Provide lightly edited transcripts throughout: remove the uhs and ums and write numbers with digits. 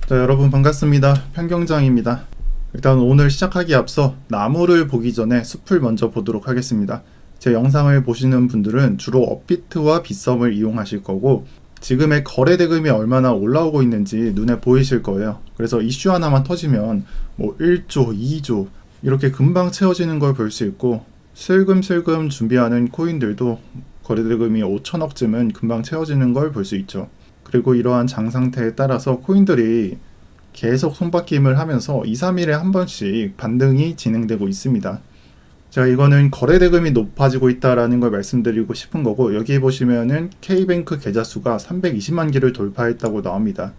자, 여러분 반갑습니다. 편경장입니다. 일단 오늘 시작하기에 앞서 나무를 보기 전에 숲을 먼저 보도록 하겠습니다. 제 영상을 보시는 분들은 주로 업비트와 빗썸을 이용하실 거고, 지금의 거래 대금이 얼마나 올라오고 있는지 눈에 보이실 거예요. 그래서 이슈 하나만 터지면 1조, 2조 이렇게 금방 채워지는 걸 볼 수 있고, 슬금슬금 준비하는 코인들도 거래 대금이 5천억쯤은 금방 채워지는 걸 볼 수 있죠. 그리고 이러한 장 상태에 따라서 코인들이 계속 손바뀜을 하면서 2, 3일에 한 번씩 반등이 진행되고 있습니다. 제가 이거는 거래 대금이 높아지고 있다라는 걸 말씀드리고 싶은 거고, 여기 보시면은 K뱅크 계좌 수가 320만 개를 돌파했다고 나옵니다.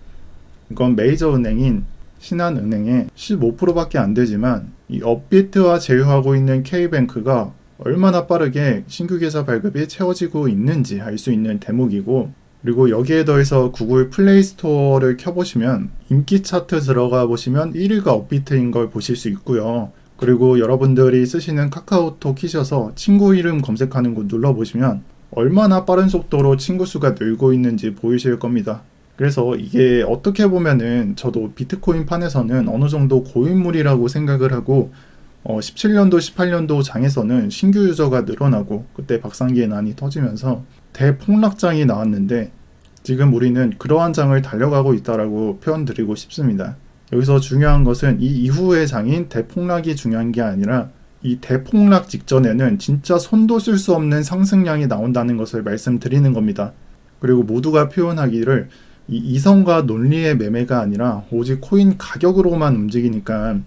이건 메이저 은행인 신한은행의 15%밖에 안 되지만, 이 업비트와 제휴하고 있는 K뱅크가 얼마나 빠르게 신규 계좌 발급이 채워지고 있는지 알 수 있는 대목이고, 그리고 여기에 더해서 구글 플레이 스토어를 켜보시면 인기 차트 들어가 보시면 1위가 업비트인 걸 보실 수 있고요. 그리고 여러분들이 쓰시는 카카오톡 키셔서 친구 이름 검색하는 곳 눌러보시면 얼마나 빠른 속도로 친구 수가 늘고 있는지 보이실 겁니다. 그래서 이게 어떻게 보면은 저도 비트코인 판에서는 어느 정도 고인물이라고 생각을 하고, 17년도, 18년도 장에서는 신규 유저가 늘어나고 그때 박상기의 난이 터지면서 대폭락장이 나왔는데, 지금 우리는 그러한 장을 달려가고 있다라고 표현드리고 싶습니다. 여기서 중요한 것은 이 이후의 장인 대폭락이 중요한 게 아니라, 이 대폭락 직전에는 진짜 손도 쓸 수 없는 상승량이 나온다는 것을 말씀드리는 겁니다. 그리고 모두가 표현하기를 이 이성과 논리의 매매가 아니라 오직 코인 가격으로만 움직이니까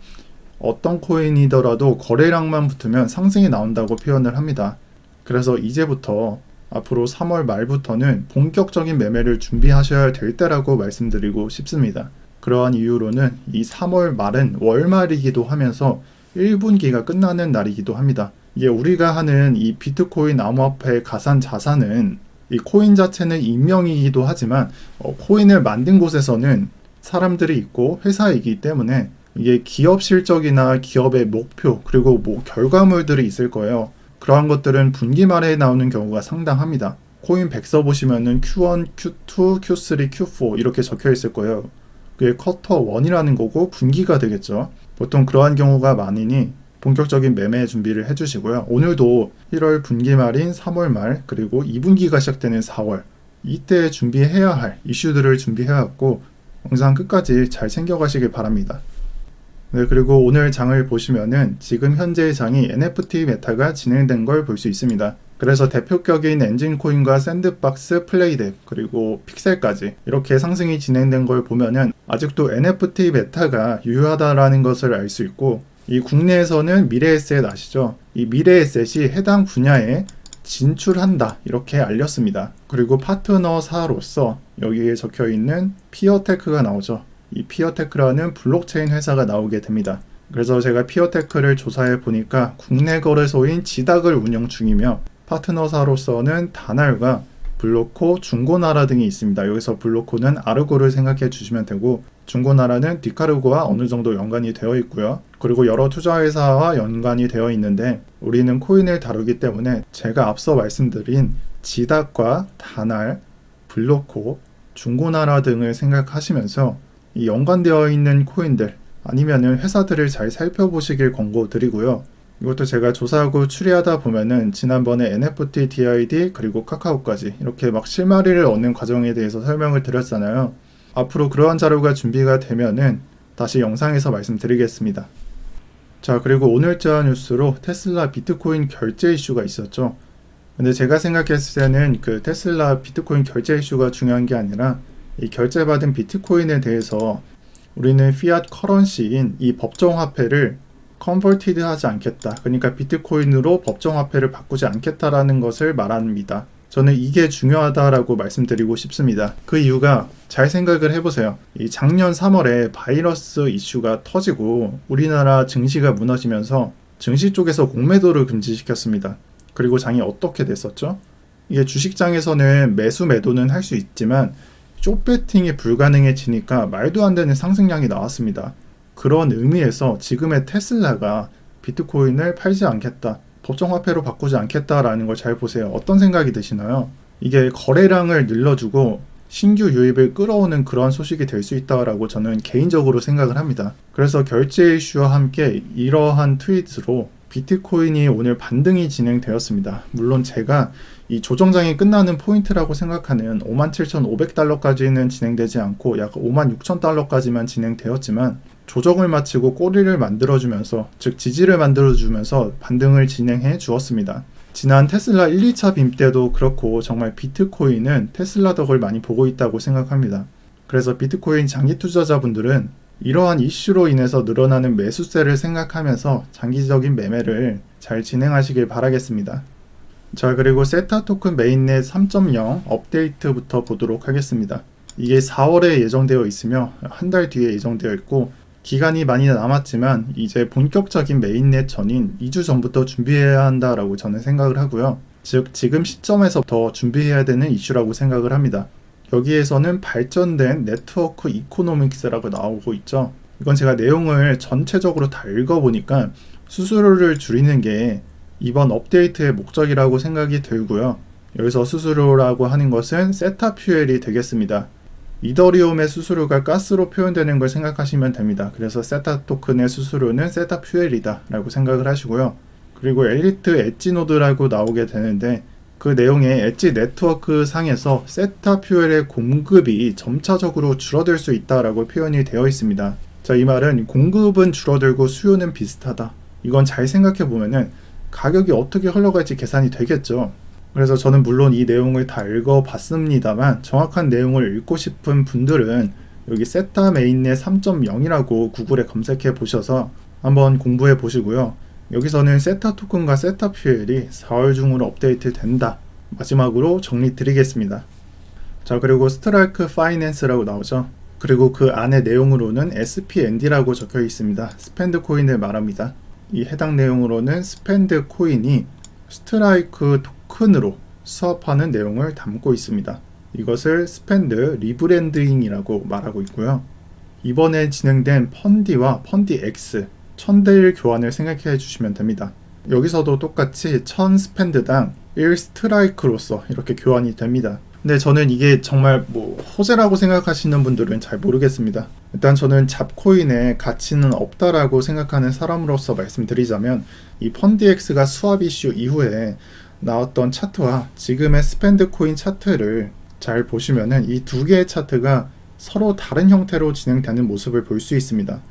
어떤 코인이더라도 거래량만 붙으면 상승이 나온다고 표현을 합니다. 그래서 이제부터 앞으로 3월 말부터는 본격적인 매매를 준비하셔야 될 때라고 말씀드리고 싶습니다. 그러한 이유로는 이 3월 말은 월말이기도 하면서 1분기가 끝나는 날이기도 합니다. 이게 우리가 하는 이 비트코인 암호화폐 가산 자산은, 이 코인 자체는 익명이기도 하지만 코인을 만든 곳에서는 사람들이 있고 회사이기 때문에 이게 기업 실적이나 기업의 목표, 그리고 결과물들이 있을 거예요. 그러한 것들은 분기 말에 나오는 경우가 상당합니다. 코인 100 써보시면은 Q1, Q2, Q3, Q4 이렇게 적혀 있을 거예요. 그게 쿼터 1이라는 거고 분기가 되겠죠. 보통 그러한 경우가 많으니 본격적인 매매 준비를 해주시고요. 오늘도 1월 분기 말인 3월 말, 그리고 2분기가 시작되는 4월, 이때 준비해야 할 이슈들을 준비해왔고, 영상 끝까지 잘 챙겨가시길 바랍니다. 네, 그리고 오늘 장을 보시면은 지금 현재의 장이 NFT 메타가 진행된 걸 볼 수 있습니다. 그래서 대표격인 엔진코인과 샌드박스, 플레이뎁, 그리고 픽셀까지 이렇게 상승이 진행된 걸 보면은 아직도 NFT 메타가 유효하다라는 것을 알 수 있고, 이 국내에서는 미래에셋 아시죠? 이 미래에셋이 해당 분야에 진출한다 이렇게 알렸습니다. 그리고 파트너사로서 여기에 적혀 있는 피어테크가 나오죠. 이 피어테크라는 블록체인 회사가 나오게 됩니다. 그래서 제가 피어테크를 조사해 보니까 국내 거래소인 지닥을 운영 중이며, 파트너사로서는 다날과 블로코, 중고나라 등이 있습니다. 여기서 블로코는 아르고를 생각해 주시면 되고, 중고나라는 디카르고와 어느 정도 연관이 되어 있고요. 그리고 여러 투자회사와 연관이 되어 있는데, 우리는 코인을 다루기 때문에 제가 앞서 말씀드린 지닥과 다날, 블로코, 중고나라 등을 생각하시면서 이 연관되어 있는 코인들 아니면은 회사들을 잘 살펴보시길 권고드리고요. 이것도 제가 조사하고 추리하다 보면은 지난번에 NFT, DID 그리고 카카오까지 이렇게 막 실마리를 얻는 과정에 대해서 설명을 드렸잖아요. 앞으로 그러한 자료가 준비가 되면은 다시 영상에서 말씀드리겠습니다. 자, 그리고 오늘자 뉴스로 테슬라 비트코인 결제 이슈가 있었죠. 근데 제가 생각했을 때는 그 테슬라 비트코인 결제 이슈가 중요한 게 아니라, 이 결제받은 비트코인에 대해서 우리는 피앗 커런시인 이 법정화폐를 컨버티드 하지 않겠다. 그러니까 비트코인으로 법정화폐를 바꾸지 않겠다라는 것을 말합니다. 저는 이게 중요하다라고 말씀드리고 싶습니다. 그 이유가, 잘 생각을 해보세요. 이 작년 3월에 바이러스 이슈가 터지고 우리나라 증시가 무너지면서 증시 쪽에서 공매도를 금지시켰습니다. 그리고 장이 어떻게 됐었죠? 이게 주식장에서는 매수 매도는 할 수 있지만 숏배팅이 불가능해지니까 말도 안 되는 상승량이 나왔습니다. 그런 의미에서 지금의 테슬라가 비트코인을 팔지 않겠다, 법정화폐로 바꾸지 않겠다라는 걸 잘 보세요. 어떤 생각이 드시나요? 이게 거래량을 늘려주고 신규 유입을 끌어오는 그런 소식이 될 수 있다라고 저는 개인적으로 생각을 합니다. 그래서 결제 이슈와 함께 이러한 트윗으로 비트코인이 오늘 반등이 진행되었습니다. 물론 제가 이 조정장이 끝나는 포인트라고 생각하는 57,500달러까지는 진행되지 않고 약 56,000달러까지만 진행되었지만 조정을 마치고 꼬리를 만들어주면서, 즉 지지를 만들어주면서 반등을 진행해 주었습니다. 지난 테슬라 1, 2차 빔 때도 그렇고 정말 비트코인은 테슬라 덕을 많이 보고 있다고 생각합니다. 그래서 비트코인 장기 투자자분들은 이러한 이슈로 인해서 늘어나는 매수세를 생각하면서 장기적인 매매를 잘 진행하시길 바라겠습니다. 자, 그리고 세타 토큰 메인넷 3.0 업데이트부터 보도록 하겠습니다. 이게 4월에 예정되어 있으며 한 달 뒤에 예정되어 있고 기간이 많이 남았지만 이제 본격적인 메인넷 전인 2주 전부터 준비해야 한다라고 저는 생각을 하고요. 즉 지금 시점에서부터 준비해야 되는 이슈라고 생각을 합니다. 여기에서는 발전된 네트워크 이코노믹스라고 나오고 있죠. 이건 제가 내용을 전체적으로 다 읽어보니까 수수료를 줄이는 게 이번 업데이트의 목적이라고 생각이 들고요. 여기서 수수료라고 하는 것은 세타 퓨엘이 되겠습니다. 이더리움의 수수료가 가스로 표현되는 걸 생각하시면 됩니다. 그래서 세타 토큰의 수수료는 세타 퓨엘이다 라고 생각을 하시고요. 그리고 엘리트 엣지 노드라고 나오게 되는데 그 내용에 엣지 네트워크 상에서 세타 퓨엘의 공급이 점차적으로 줄어들 수 있다라고 표현이 되어 있습니다. 자, 이 말은 공급은 줄어들고 수요는 비슷하다. 이건 잘 생각해 보면은 가격이 어떻게 흘러갈지 계산이 되겠죠. 그래서 저는 물론 이 내용을 다 읽어봤습니다만 정확한 내용을 읽고 싶은 분들은 여기 세타 메인넷 3.0이라고 구글에 검색해 보셔서 한번 공부해 보시고요. 여기서는 세타 토큰과 세타 퓨엘이 4월 중으로 업데이트 된다. 마지막으로 정리 드리겠습니다. 자, 그리고 스트라이크 파이낸스라고 나오죠. 그리고 그 안에 내용으로는 SPND라고 적혀 있습니다. 스펜드 코인을 말합니다. 이 해당 내용으로는 스펜드 코인이 스트라이크 토큰으로 수합하는 내용을 담고 있습니다. 이것을 스펜드 리브랜딩이라고 말하고 있고요. 이번에 진행된 펀디와 펀디 X 1000대1 교환을 생각해 주시면 됩니다. 여기서도 똑같이 1000 스펜드당 1 스트라이크로서 이렇게 교환이 됩니다. 근데 저는 이게 정말 호재라고 생각하시는 분들은 잘 모르겠습니다. 일단 저는 잡코인의 가치는 없다라고 생각하는 사람으로서 말씀드리자면 이 펀디엑스가 수합 이슈 이후에 나왔던 차트와 지금의 스펜드 코인 차트를 잘 보시면은 이 두 개의 차트가 서로 다른 형태로 진행되는 모습을 볼 수 있습니다.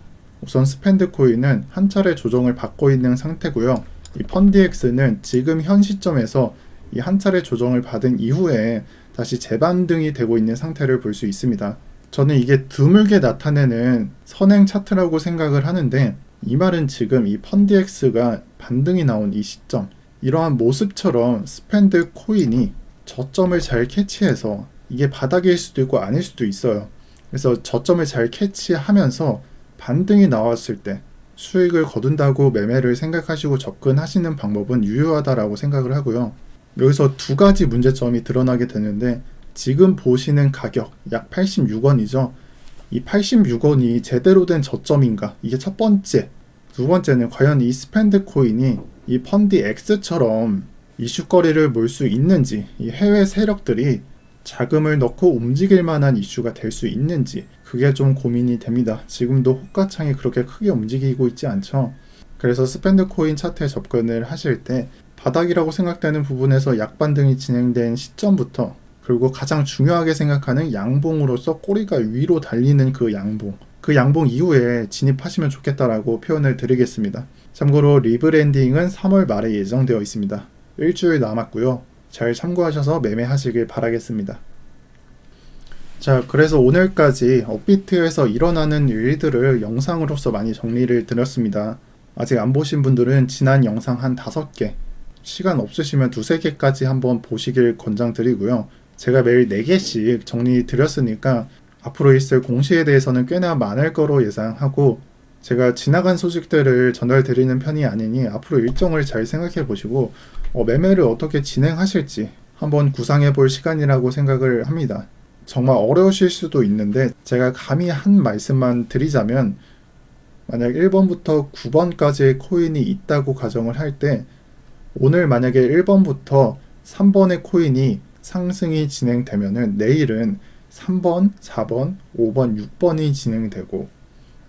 우선 스펜드 코인은 한 차례 조정을 받고 있는 상태고요. 이 펀디엑스는 지금 현 시점에서 이 한 차례 조정을 받은 이후에 다시 재반등이 되고 있는 상태를 볼 수 있습니다. 저는 이게 드물게 나타내는 선행 차트라고 생각을 하는데 이 말은 지금 이 펀디엑스가 반등이 나온 이 시점, 이러한 모습처럼 스펜드 코인이 저점을 잘 캐치해서 이게 바닥일 수도 있고 아닐 수도 있어요. 그래서 저점을 잘 캐치하면서 반등이 나왔을 때 수익을 거둔다고 매매를 생각하시고 접근하시는 방법은 유효하다라고 생각을 하고요. 여기서 두 가지 문제점이 드러나게 되는데 지금 보시는 가격 약 86원이죠. 이 86원이 제대로 된 저점인가? 이게 첫 번째. 두 번째는 과연 이 스펜드 코인이 이 펀디 X처럼 이슈거리를 몰 수 있는지, 이 해외 세력들이 자금을 넣고 움직일 만한 이슈가 될 수 있는지, 그게 좀 고민이 됩니다. 지금도 호가창이 그렇게 크게 움직이고 있지 않죠. 그래서 스펜드 코인 차트에 접근을 하실 때 바닥이라고 생각되는 부분에서 약반등이 진행된 시점부터, 그리고 가장 중요하게 생각하는 양봉으로서 꼬리가 위로 달리는 그 양봉 이후에 진입하시면 좋겠다라고 표현을 드리겠습니다. 참고로 리브랜딩은 3월 말에 예정되어 있습니다. 일주일 남았고요. 잘 참고하셔서 매매하시길 바라겠습니다. 자, 그래서 오늘까지 업비트에서 일어나는 일들을 영상으로서 많이 정리를 드렸습니다. 아직 안 보신 분들은 지난 영상 한 5개, 시간 없으시면 2-3개까지 한번 보시길 권장드리고요. 제가 매일 4개씩 정리 드렸으니까 앞으로 있을 공시에 대해서는 꽤나 많을 거로 예상하고, 제가 지나간 소식들을 전달드리는 편이 아니니 앞으로 일정을 잘 생각해 보시고 매매를 어떻게 진행하실지 한번 구상해 볼 시간이라고 생각을 합니다. 정말 어려우실 수도 있는데 제가 감히 한 말씀만 드리자면, 만약 1번부터 9번까지의 코인이 있다고 가정을 할 때 오늘 만약에 1번부터 3번의 코인이 상승이 진행되면은 내일은 3번, 4번, 5번, 6번이 진행되고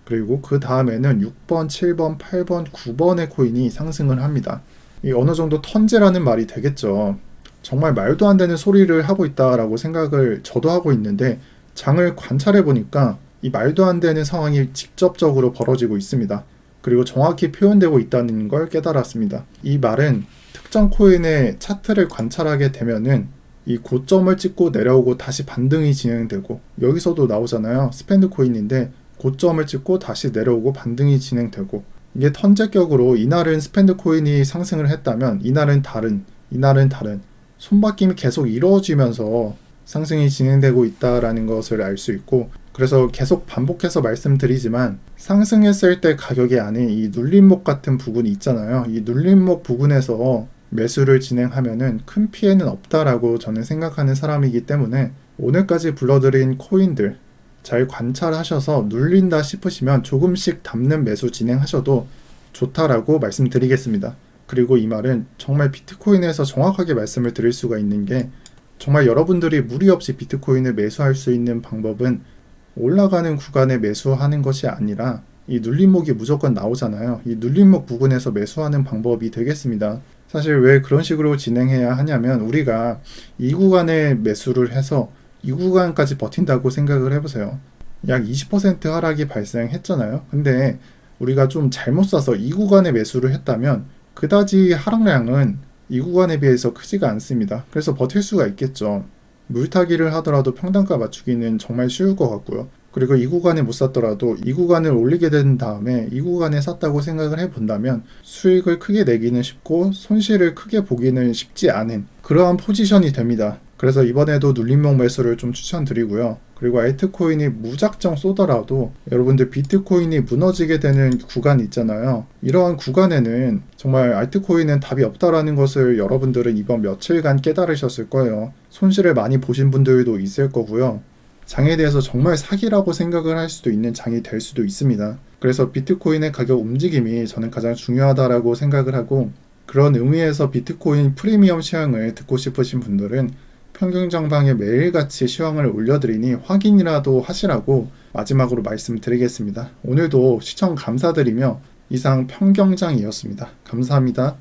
그리고 그 다음에는 6번, 7번, 8번, 9번의 코인이 상승을 합니다. 이 어느 정도 턴제라는 말이 되겠죠. 정말 말도 안 되는 소리를 하고 있다라고 생각을 저도 하고 있는데 장을 관찰해 보니까 이 말도 안 되는 상황이 직접적으로 벌어지고 있습니다. 그리고 정확히 표현되고 있다는 걸 깨달았습니다. 이 말은 특정 코인의 차트를 관찰하게 되면은 이 고점을 찍고 내려오고 다시 반등이 진행되고 여기서도 나오잖아요. 스펜드 코인인데 고점을 찍고 다시 내려오고 반등이 진행되고 이게 턴제격으로 이날은 스펜드 코인이 상승을 했다면 이날은 다른 손바뀜이 계속 이루어지면서 상승이 진행되고 있다라는 것을 알 수 있고 그래서 계속 반복해서 말씀드리지만 상승했을 때 가격이 아닌 이 눌림목 같은 부분이 있잖아요. 이 눌림목 부분에서 매수를 진행하면은 큰 피해는 없다라고 저는 생각하는 사람이기 때문에 오늘까지 불러드린 코인들 잘 관찰하셔서 눌린다 싶으시면 조금씩 담는 매수 진행하셔도 좋다라고 말씀드리겠습니다. 그리고 이 말은 정말 비트코인에서 정확하게 말씀을 드릴 수가 있는 게 정말 여러분들이 무리 없이 비트코인을 매수할 수 있는 방법은 올라가는 구간에 매수하는 것이 아니라 이 눌림목이 무조건 나오잖아요. 이 눌림목 부분에서 매수하는 방법이 되겠습니다. 사실 왜 그런 식으로 진행해야 하냐면 우리가 이 구간에 매수를 해서 이 구간까지 버틴다고 생각을 해보세요. 약 20% 하락이 발생했잖아요. 근데 우리가 좀 잘못 사서 이 구간에 매수를 했다면 그다지 하락량은 이 구간에 비해서 크지가 않습니다. 그래서 버틸 수가 있겠죠. 물타기를 하더라도 평단가 맞추기는 정말 쉬울 것 같고요. 그리고 이 구간에 못 샀더라도 이 구간을 올리게 된 다음에 이 구간에 샀다고 생각을 해본다면 수익을 크게 내기는 쉽고 손실을 크게 보기는 쉽지 않은 그러한 포지션이 됩니다. 그래서 이번에도 눌림목 매수를 좀 추천드리고요. 그리고 알트코인이 무작정 쏘더라도 여러분들 비트코인이 무너지게 되는 구간 있잖아요. 이러한 구간에는 정말 알트코인은 답이 없다라는 것을 여러분들은 이번 며칠간 깨달으셨을 거예요. 손실을 많이 보신 분들도 있을 거고요. 장에 대해서 정말 사기라고 생각을 할 수도 있는 장이 될 수도 있습니다. 그래서 비트코인의 가격 움직임이 저는 가장 중요하다라고 생각을 하고 그런 의미에서 비트코인 프리미엄 시황을 듣고 싶으신 분들은 평균정방에 매일같이 시황을 올려드리니 확인이라도 하시라고 마지막으로 말씀드리겠습니다. 오늘도 시청 감사드리며 이상 평경장이었습니다. 감사합니다.